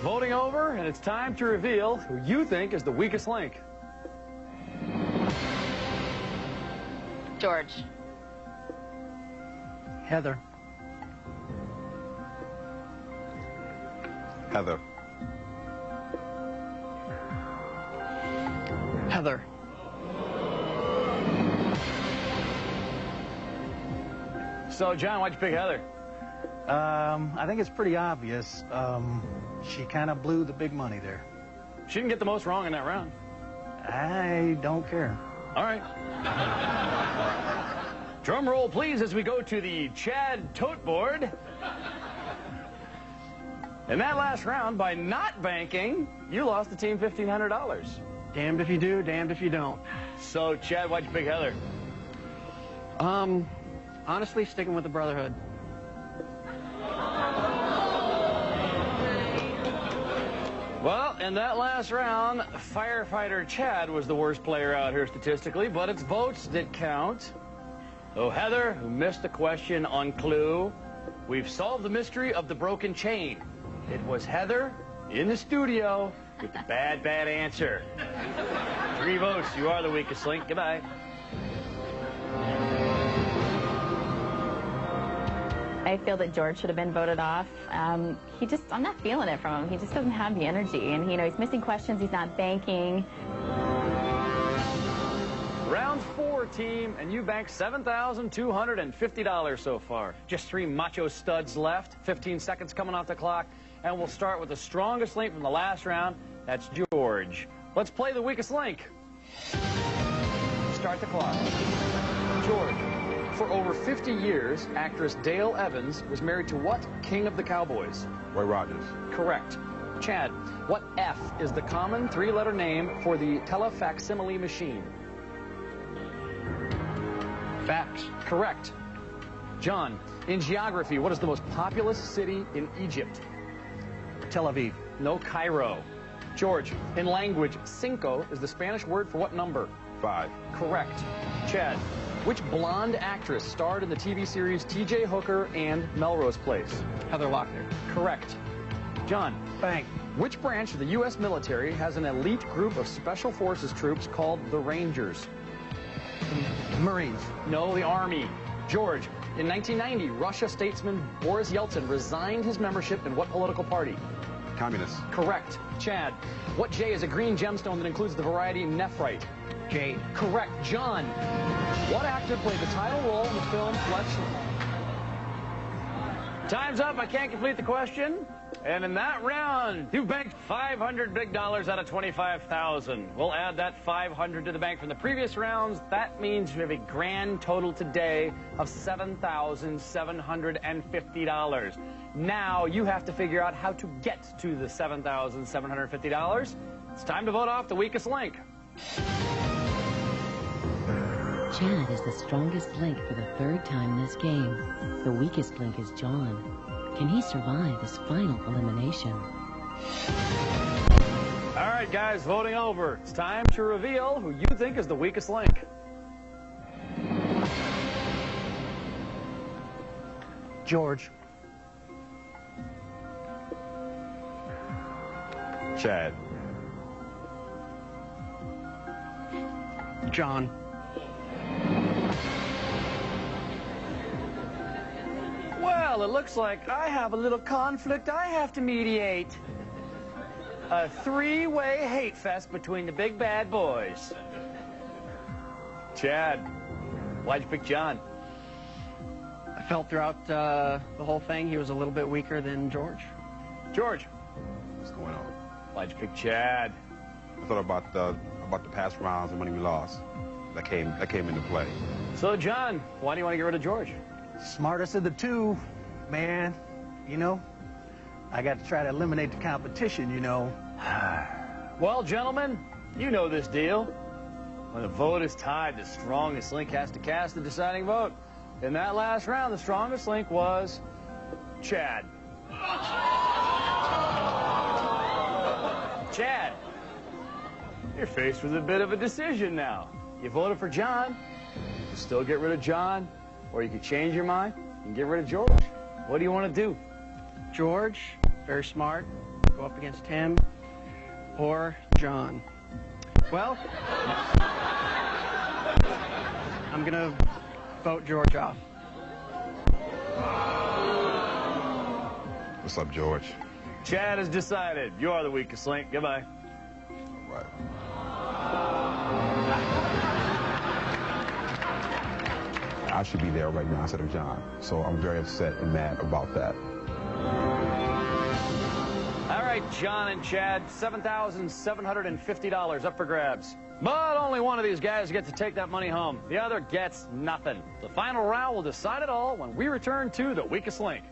Voting over, and it's time to reveal who you think is the weakest link. George. Heather. Heather. Heather. So, John, why'd you pick Heather? I think it's pretty obvious. She kind of blew the big money there. She didn't get the most wrong in that round. I don't care. All right. Drum roll, please, as we go to the Chad Tote Board. In that last round, by not banking, you lost the team $1,500. Damned if you do, damned if you don't. So, Chad, why'd you pick Heather? Honestly, sticking with the Brotherhood. Well, in that last round, firefighter Chad was the worst player out here statistically, but it's votes that count. So Heather, who missed the question on Clue, we've solved the mystery of the broken chain. It was Heather in the studio with the bad answer. 3 votes. You are the weakest link. Goodbye. I feel that George should have been voted off. I'm not feeling it from him. He just doesn't have the energy, and he's missing questions. He's not banking. Round 4, team, and you banked $7,250 so far. Just 3 macho studs left. 15 seconds coming off the clock, and we'll start with the strongest link from the last round. That's George. Let's play the weakest link. Start the clock. George. For over 50 years, actress Dale Evans was married to what king of the Cowboys? Roy Rogers. Correct. Chad, what F is the common 3-letter name for the telefacsimile machine? Fax. Correct. John, in geography, what is the most populous city in Egypt? Tel Aviv. No, Cairo. George, in language, cinco is the Spanish word for what number? 5. Correct. Chad, which blonde actress starred in the TV series T.J. Hooker and Melrose Place? Heather Lochner. Correct. John, Bank. which branch of the U.S. military has an elite group of Special Forces troops called the Rangers? Marines. No, the Army. George, in 1990, Russia statesman Boris Yeltsin resigned his membership in what political party? Communist. Correct. Chad, what J is a green gemstone that includes the variety nephrite? Jade. Correct. John, what actor played the title role in the film Fletch? Time's up. I can't complete the question. And in that round, you banked $500 big dollars out of $25,000. We'll add that $500 to the bank from the previous rounds. That means you have a grand total today of $7,750. Now you have to figure out how to get to the $7,750. It's time to vote off the weakest link. Chad is the strongest link for the 3rd time this game. The weakest link is John. Can he survive this final elimination? All right, guys, voting over. It's time to reveal who you think is the weakest link. George. Chad. John. Well, it looks like I have a little conflict I have to mediate. A 3-way hate fest between the big bad boys. Chad, why'd you pick John? I felt throughout the whole thing he was a little bit weaker than George. George, What's going on? why'd you pick Chad? I thought about the past rounds and money we lost. That came into play. So, John, why do you want to get rid of George? Smartest of the 2, man. I got to try to eliminate the competition, Well, gentlemen, you know this deal. When the vote is tied, the strongest link has to cast the deciding vote. In that last round, the strongest link was Chad. Chad, you're faced with a bit of a decision now. You voted for John. You can still get rid of John, or you could change your mind and get rid of George. What do you want to do? George, very smart, go up against him or John. Well, I'm going to vote George off. What's up, George? Chad has decided. You are the weakest link. Goodbye. All right. I should be there right now instead of John. So I'm very upset and mad about that. All right, John and Chad, $7,750 up for grabs. But only one of these guys gets to take that money home. The other gets nothing. The final round will decide it all when we return to The Weakest Link.